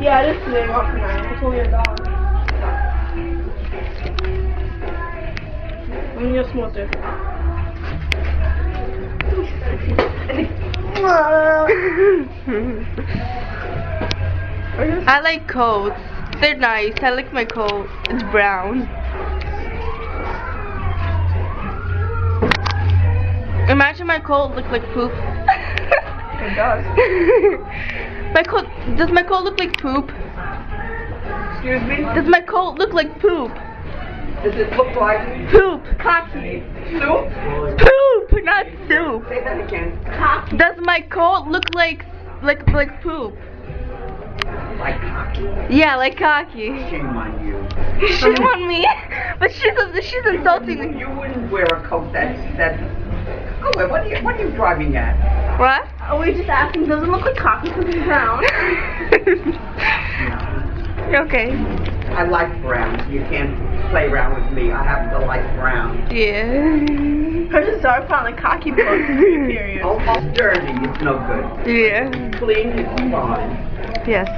Yeah, it is today, not tonight. It's only $1. I'm gonna smell it. I like coats. They're nice. I like my coat. It's brown. Imagine my coat look like poop. It does. Does my coat look like poop? Excuse me? Does my coat look like poop? Does it look like Poop. cocky? Soup? Poop, not soup. Say that again. Cocky. Does my coat look like poop? Like cocky? Yeah, like cocky. Shame on you. Shame on me, but she's insulting me. You wouldn't wear a coat that. Oh wait, what are you driving at? What? Oh, we're just asking. Does it look like cocky because it's brown? Okay. I like brown. You can't play around with me. I happen to like brown. Yeah. Hers is dark brown, like cocky blue. Period. Almost dirty. It's no good. Yeah. Clean. It's fine. Yes.